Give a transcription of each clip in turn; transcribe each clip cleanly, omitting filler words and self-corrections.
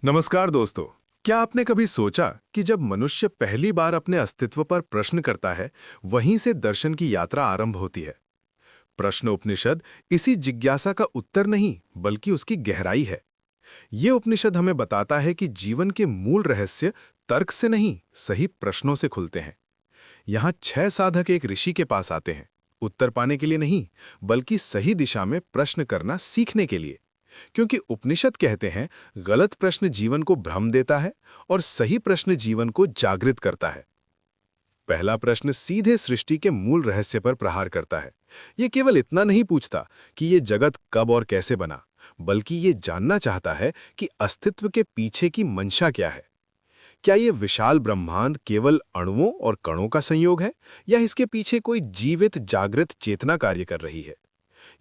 नमस्कार दोस्तों। क्या आपने कभी सोचा कि जब मनुष्य पहली बार अपने अस्तित्व पर प्रश्न करता है, वहीं से दर्शन की यात्रा आरंभ होती है। प्रश्न उपनिषद इसी जिज्ञासा का उत्तर नहीं, बल्कि उसकी गहराई है। ये उपनिषद हमें बताता है कि जीवन के मूल रहस्य तर्क से नहीं, सही प्रश्नों से खुलते हैं। यहाँ 6 साधक एक ऋषि के पास आते हैं, उत्तर पाने के लिए नहीं, बल्कि सही दिशा में प्रश्न करना सीखने के लिए। क्योंकि उपनिषद कहते हैं, गलत प्रश्न जीवन को भ्रम देता है और सही प्रश्न जीवन को जागृत करता है। पहला प्रश्न सीधे सृष्टि के मूल रहस्य पर प्रहार करता है। यह केवल इतना नहीं पूछता कि यह जगत कब और कैसे बना, बल्कि ये जानना चाहता है कि अस्तित्व के पीछे की मंशा क्या है। क्या ये विशाल ब्रह्मांड केवल अणुओं और कणों का संयोग है, या इसके पीछे कोई जीवित जागृत चेतना कार्य कर रही है?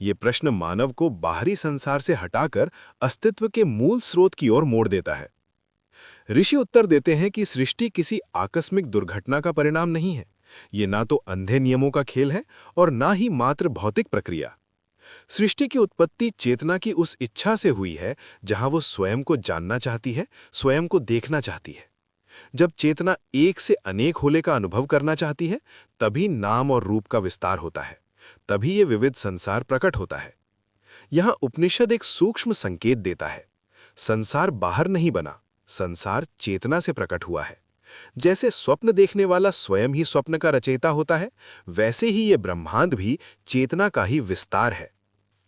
ये प्रश्न मानव को बाहरी संसार से हटाकर अस्तित्व के मूल स्रोत की ओर मोड़ देता है। ऋषि उत्तर देते हैं कि सृष्टि किसी आकस्मिक दुर्घटना का परिणाम नहीं है। ये ना तो अंधे नियमों का खेल है और ना ही मात्र भौतिक प्रक्रिया। सृष्टि की उत्पत्ति चेतना की उस इच्छा से हुई है जहां वो स्वयं को जानना चाहती है, स्वयं को देखना चाहती है। जब चेतना एक से अनेक होने का अनुभव करना चाहती है, तभी नाम और रूप का विस्तार होता है, तभी ये विविध संसार प्रकट होता है। यहां उपनिषद एक सूक्ष्म संकेत देता है। संसार बाहर नहीं बना, संसार चेतना से प्रकट हुआ है। जैसे स्वप्न देखने वाला स्वयं ही स्वप्न का रचयिता होता है, वैसे ही ये ब्रह्मांड भी चेतना का ही विस्तार है।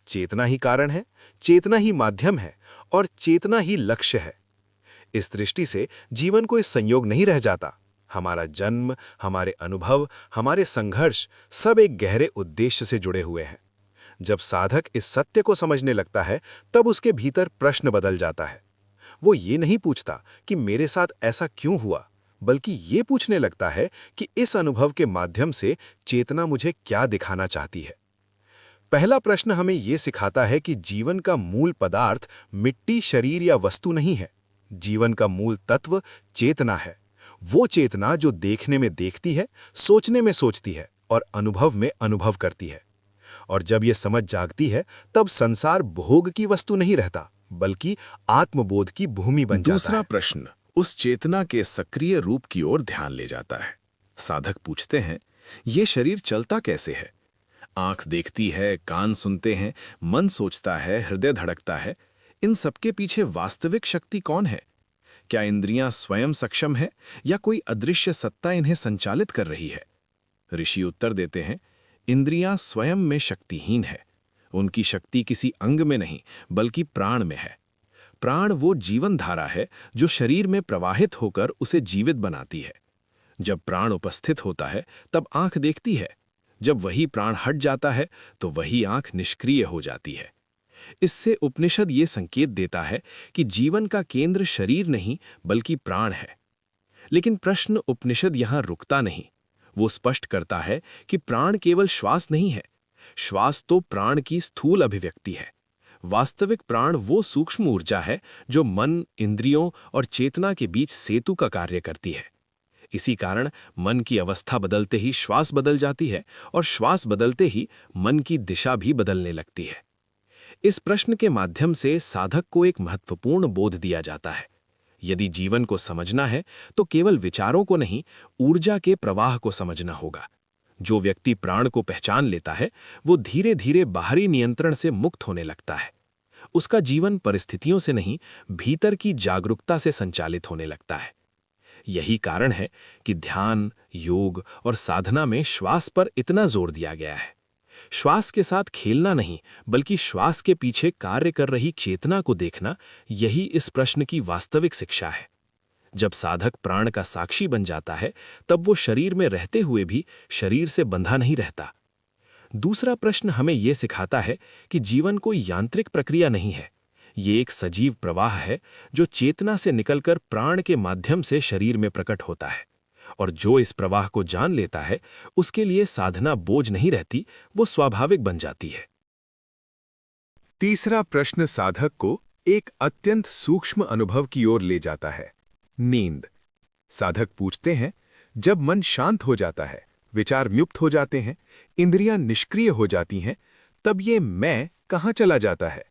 चेतना ही कारण है, चेतना ही माध्यम है और चेतना ही लक्ष्य है। इस दृष्टि से जीवन कोई संयोग नहीं रह जाता। हमारा जन्म, हमारे अनुभव, हमारे संघर्ष सब एक गहरे उद्देश्य से जुड़े हुए हैं। जब साधक इस सत्य को समझने लगता है, तब उसके भीतर प्रश्न बदल जाता है। वो ये नहीं पूछता कि मेरे साथ ऐसा क्यों हुआ, बल्कि ये पूछने लगता है कि इस अनुभव के माध्यम से चेतना मुझे क्या दिखाना चाहती है। पहला प्रश्न हमें ये सिखाता है कि जीवन का मूल पदार्थ मिट्टी, शरीर या वस्तु नहीं है। जीवन का मूल तत्व चेतना है। वो चेतना जो देखने में देखती है, सोचने में सोचती है और अनुभव में अनुभव करती है। और जब यह समझ जागती है, तब संसार भोग की वस्तु नहीं रहता, बल्कि आत्मबोध की भूमि बन जाता है। दूसरा प्रश्न उस चेतना के सक्रिय रूप की ओर ध्यान ले जाता है। साधक पूछते हैं, ये शरीर चलता कैसे है? आंख देखती है, कान सुनते हैं, मन सोचता है, हृदय धड़कता है। इन सबके पीछे वास्तविक शक्ति कौन है? क्या इंद्रियां स्वयं सक्षम है या कोई अदृश्य सत्ता इन्हें संचालित कर रही है? ऋषि उत्तर देते हैं, इंद्रियां स्वयं में शक्तिहीन है। उनकी शक्ति किसी अंग में नहीं, बल्कि प्राण में है। प्राण वो जीवन धारा है जो शरीर में प्रवाहित होकर उसे जीवित बनाती है। जब प्राण उपस्थित होता है, तब आंख देखती है। जब वही प्राण हट जाता है, तो वही आंख निष्क्रिय हो जाती है। इससे उपनिषद ये संकेत देता है कि जीवन का केंद्र शरीर नहीं, बल्कि प्राण है। लेकिन प्रश्न उपनिषद यहां रुकता नहीं। वो स्पष्ट करता है कि प्राण केवल श्वास नहीं है। श्वास तो प्राण की स्थूल अभिव्यक्ति है। वास्तविक प्राण वो सूक्ष्म ऊर्जा है जो मन, इंद्रियों और चेतना के बीच सेतु का कार्य करती है। इसी कारण मन की अवस्था बदलते ही श्वास बदल जाती है और श्वास बदलते ही मन की दिशा भी बदलने लगती है। इस प्रश्न के माध्यम से साधक को एक महत्वपूर्ण बोध दिया जाता है। यदि जीवन को समझना है, तो केवल विचारों को नहीं, ऊर्जा के प्रवाह को समझना होगा। जो व्यक्ति प्राण को पहचान लेता है, वो धीरे धीरे बाहरी नियंत्रण से मुक्त होने लगता है। उसका जीवन परिस्थितियों से नहीं, भीतर की जागरूकता से संचालित होने लगता है। यही कारण है कि ध्यान, योग और साधना में श्वास पर इतना जोर दिया गया है। श्वास के साथ खेलना नहीं, बल्कि श्वास के पीछे कार्य कर रही चेतना को देखना, यही इस प्रश्न की वास्तविक शिक्षा है। जब साधक प्राण का साक्षी बन जाता है, तब वो शरीर में रहते हुए भी शरीर से बंधा नहीं रहता। दूसरा प्रश्न हमें यह सिखाता है कि जीवन कोई यांत्रिक प्रक्रिया नहीं है। ये एक सजीव प्रवाह है जो चेतना से निकलकर प्राण के माध्यम से शरीर में प्रकट होता है। और जो इस प्रवाह को जान लेता है, उसके लिए साधना बोझ नहीं रहती, वो स्वाभाविक बन जाती है। तीसरा प्रश्न साधक को एक अत्यंत सूक्ष्म अनुभव की ओर ले जाता है, नींद। साधक पूछते हैं, जब मन शांत हो जाता है, विचार म्युक्त हो जाते हैं, इंद्रियां निष्क्रिय हो जाती हैं, तब ये मैं कहाँ चला जाता है?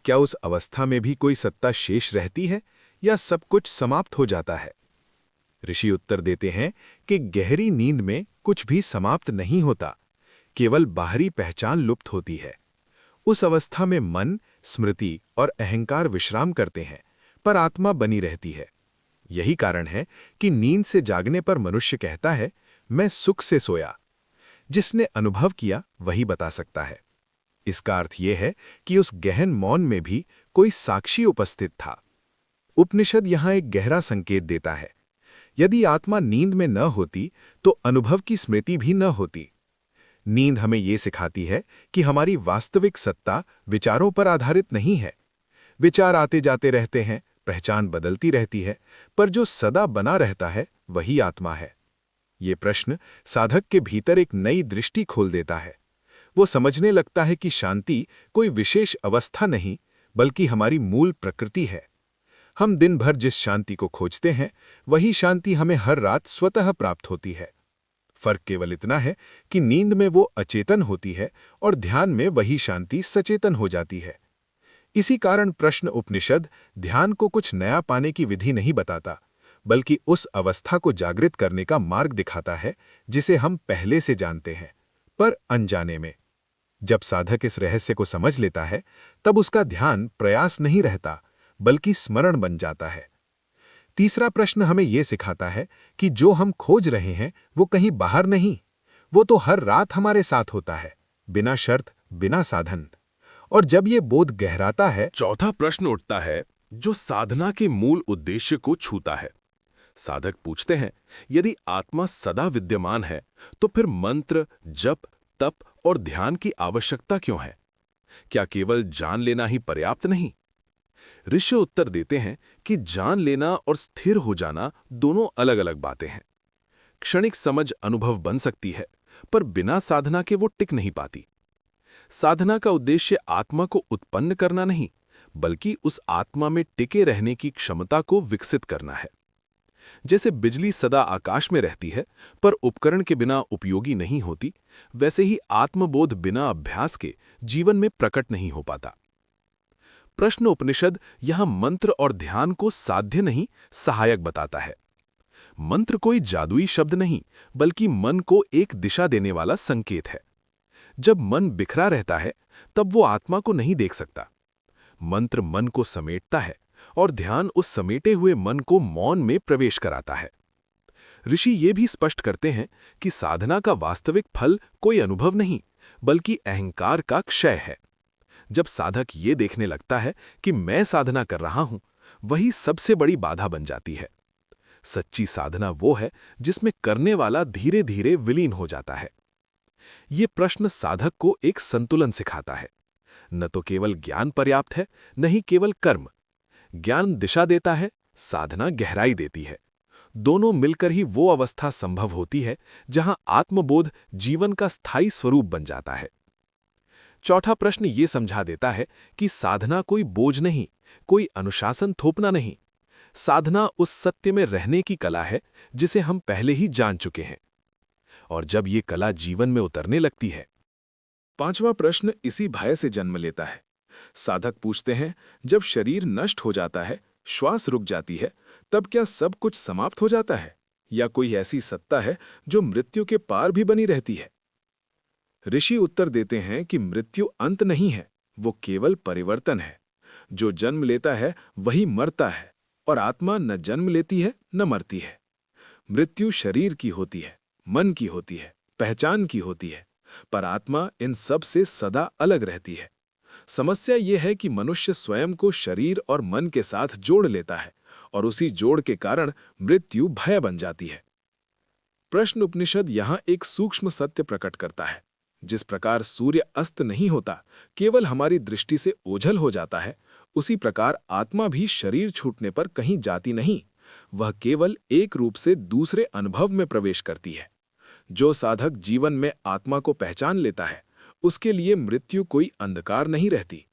क्या उस अवस्था में भी कोई सत्ता शेष रहती है, या सब कुछ समाप्त हो जाता है? ऋषि उत्तर देते हैं कि गहरी नींद में कुछ भी समाप्त नहीं होता, केवल बाहरी पहचान लुप्त होती है। उस अवस्था में मन, स्मृति और अहंकार विश्राम करते हैं, पर आत्मा बनी रहती है। यही कारण है कि नींद से जागने पर मनुष्य कहता है, मैं सुख से सोया। जिसने अनुभव किया वही बता सकता है। इसका अर्थ यह है कि उस गहन मौन में भी कोई साक्षी उपस्थित था। उपनिषद यहाँ एक गहरा संकेत देता है। यदि आत्मा नींद में न होती तो अनुभव की स्मृति भी न होती। नींद हमें ये सिखाती है कि हमारी वास्तविक सत्ता विचारों पर आधारित नहीं है। विचार आते जाते रहते हैं, पहचान बदलती रहती है, पर जो सदा बना रहता है वही आत्मा है। ये प्रश्न साधक के भीतर एक नई दृष्टि खोल देता है। वो समझने लगता है कि शांति कोई विशेष अवस्था नहीं, बल्कि हमारी मूल प्रकृति है। हम दिन भर जिस शांति को खोजते हैं, वही शांति हमें हर रात स्वतः प्राप्त होती है। फर्क केवल इतना है कि नींद में वो अचेतन होती है और ध्यान में वही शांति सचेतन हो जाती है। इसी कारण प्रश्न उपनिषद ध्यान को कुछ नया पाने की विधि नहीं बताता, बल्कि उस अवस्था को जागृत करने का मार्ग दिखाता है जिसे हम पहले से जानते हैं, पर अनजाने में। जब साधक इस रहस्य को समझ लेता है, तब उसका ध्यान प्रयास नहीं रहता, बल्कि स्मरण बन जाता है। तीसरा प्रश्न हमें यह सिखाता है कि जो हम खोज रहे हैं वो कहीं बाहर नहीं, वो तो हर रात हमारे साथ होता है, बिना शर्त, बिना साधन। और जब ये बोध गहराता है, चौथा प्रश्न उठता है जो साधना के मूल उद्देश्य को छूता है। साधक पूछते हैं, यदि आत्मा सदा विद्यमान है तो फिर मंत्र, जप, तप और ध्यान की आवश्यकता क्यों है? क्या केवल जान लेना ही पर्याप्त नहीं? ऋषि उत्तर देते हैं कि जान लेना और स्थिर हो जाना दोनों अलग अलग बातें हैं। क्षणिक समझ अनुभव बन सकती है, पर बिना साधना के वो टिक नहीं पाती। साधना का उद्देश्य आत्मा को उत्पन्न करना नहीं, बल्कि उस आत्मा में टिके रहने की क्षमता को विकसित करना है। जैसे बिजली सदा आकाश में रहती है पर उपकरण के बिना उपयोगी नहीं होती, वैसे ही आत्मबोध बिना अभ्यास के जीवन में प्रकट नहीं हो पाता। प्रश्न उपनिषद यहां मंत्र और ध्यान को साध्य नहीं, सहायक बताता है। मंत्र कोई जादुई शब्द नहीं, बल्कि मन को एक दिशा देने वाला संकेत है। जब मन बिखरा रहता है, तब वो आत्मा को नहीं देख सकता। मंत्र मन को समेटता है और ध्यान उस समेटे हुए मन को मौन में प्रवेश कराता है। ऋषि ये भी स्पष्ट करते हैं कि साधना का वास्तविक फल कोई अनुभव नहीं, बल्कि अहंकार का क्षय है। जब साधक ये देखने लगता है कि मैं साधना कर रहा हूं, वही सबसे बड़ी बाधा बन जाती है। सच्ची साधना वो है जिसमें करने वाला धीरे धीरे विलीन हो जाता है। ये प्रश्न साधक को एक संतुलन सिखाता है। न तो केवल ज्ञान पर्याप्त है, न ही केवल कर्म। ज्ञान दिशा देता है, साधना गहराई देती है। दोनों मिलकर ही वो अवस्था संभव होती है जहां आत्मबोध जीवन का स्थायी स्वरूप बन जाता है। चौथा प्रश्न ये समझा देता है कि साधना कोई बोझ नहीं, कोई अनुशासन थोपना नहीं। साधना उस सत्य में रहने की कला है जिसे हम पहले ही जान चुके हैं। और जब ये कला जीवन में उतरने लगती है। पांचवा प्रश्न इसी भय से जन्म लेता है। साधक पूछते हैं, जब शरीर नष्ट हो जाता है, श्वास रुक जाती है, तब क्या सब कुछ समाप्त हो जाता है, या कोई ऐसी सत्ता है जो मृत्यु के पार भी बनी रहती है? ऋषि उत्तर देते हैं कि मृत्यु अंत नहीं है, वो केवल परिवर्तन है। जो जन्म लेता है वही मरता है, और आत्मा न जन्म लेती है न मरती है। मृत्यु शरीर की होती है, मन की होती है, पहचान की होती है, पर आत्मा इन सब से सदा अलग रहती है। समस्या ये है कि मनुष्य स्वयं को शरीर और मन के साथ जोड़ लेता है, और उसी जोड़ के कारण मृत्यु भय बन जाती है। प्रश्न उपनिषद यहाँ एक सूक्ष्म सत्य प्रकट करता है। जिस प्रकार सूर्य अस्त नहीं होता, केवल हमारी दृष्टि से ओझल हो जाता है, उसी प्रकार आत्मा भी शरीर छूटने पर कहीं जाती नहीं, वह केवल एक रूप से दूसरे अनुभव में प्रवेश करती है। जो साधक जीवन में आत्मा को पहचान लेता है, उसके लिए मृत्यु कोई अंधकार नहीं रहती।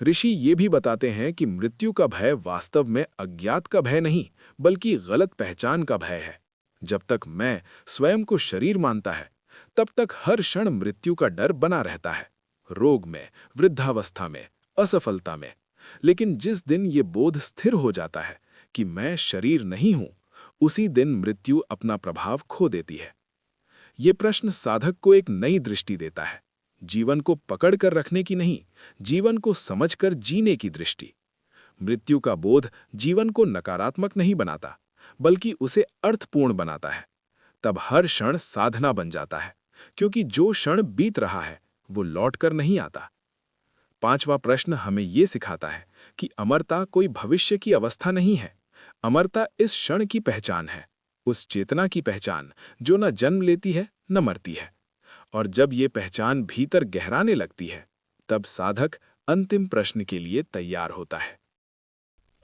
ऋषि ये भी बताते हैं कि मृत्यु का भय वास्तव में अज्ञात का भय नहीं, बल्कि गलत पहचान का भय है। जब तक मैं स्वयं को शरीर मानता है, तब तक हर क्षण मृत्यु का डर बना रहता है। रोग में, वृद्धावस्था में, असफलता में। लेकिन जिस दिन ये बोध स्थिर हो जाता है कि मैं शरीर नहीं हूं, उसी दिन मृत्यु अपना प्रभाव खो देती है। ये प्रश्न साधक को एक नई दृष्टि देता है, जीवन को पकड़कर रखने की नहीं, जीवन को समझकर जीने की दृष्टि। मृत्यु का बोध जीवन को नकारात्मक नहीं बनाता, बल्कि उसे अर्थपूर्ण बनाता है। तब हर क्षण साधना बन जाता है, क्योंकि जो क्षण बीत रहा है वो लौटकर नहीं आता। पांचवा प्रश्न हमें ये सिखाता है कि अमरता कोई भविष्य की अवस्था नहीं है। अमरता इस क्षण की पहचान है, उस चेतना की पहचान जो न जन्म लेती है न मरती है। और जब ये पहचान भीतर गहराने लगती है, तब साधक अंतिम प्रश्न के लिए तैयार होता है।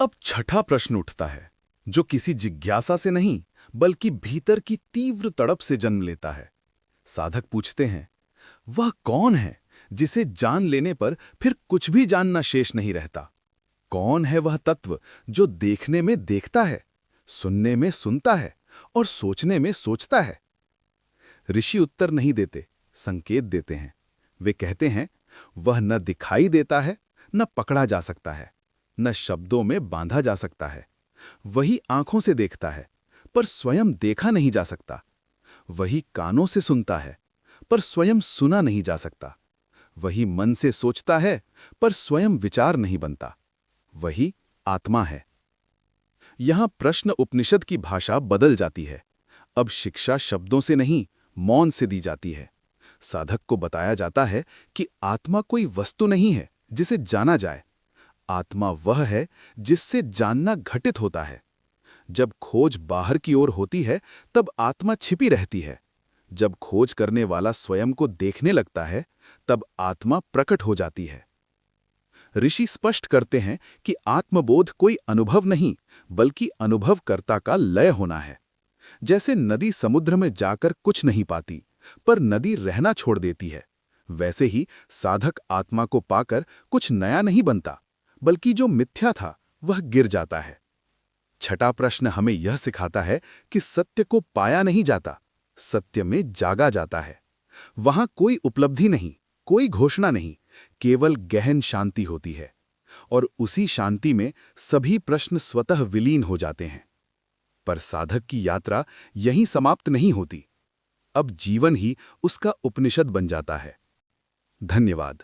अब छठा प्रश्न उठता है, जो किसी जिज्ञासा से नहीं बल्कि भीतर की तीव्र तड़प से जन्म लेता है। साधक पूछते हैं, वह कौन है जिसे जान लेने पर फिर कुछ भी जानना शेष नहीं रहता? कौन है वह तत्व जो देखने में देखता है, सुनने में सुनता है और सोचने में सोचता है? ऋषि उत्तर नहीं देते, संकेत देते हैं। वे कहते हैं, वह न दिखाई देता है, न पकड़ा जा सकता है, न शब्दों में बांधा जा सकता है। वही आंखों से देखता है, पर स्वयं देखा नहीं जा सकता। वही कानों से सुनता है, पर स्वयं सुना नहीं जा सकता। वही मन से सोचता है, पर स्वयं विचार नहीं बनता। वही आत्मा है। यहां प्रश्न उपनिषद की भाषा बदल जाती है। अब शिक्षा शब्दों से नहीं, मौन से दी जाती है। साधक को बताया जाता है कि आत्मा कोई वस्तु नहीं है जिसे जाना जाए। आत्मा वह है जिससे जानना घटित होता है। जब खोज बाहर की ओर होती है, तब आत्मा छिपी रहती है। जब खोज करने वाला स्वयं को देखने लगता है, तब आत्मा प्रकट हो जाती है। ऋषि स्पष्ट करते हैं कि आत्मबोध कोई अनुभव नहीं, बल्कि अनुभवकर्ता का लय होना है। जैसे नदी समुद्र में जाकर कुछ नहीं पाती, पर नदी रहना छोड़ देती है, वैसे ही साधक आत्मा को पाकर कुछ नया नहीं बनता, बल्कि जो मिथ्या था वह गिर जाता है। छठा प्रश्न हमें यह सिखाता है कि सत्य को पाया नहीं जाता, सत्य में जागा जाता है। वहां कोई उपलब्धि नहीं, कोई घोषणा नहीं, केवल गहन शांति होती है। और उसी शांति में सभी प्रश्न स्वतः विलीन हो जाते हैं। पर साधक की यात्रा यहीं समाप्त नहीं होती। अब जीवन ही उसका उपनिषद बन जाता है। धन्यवाद।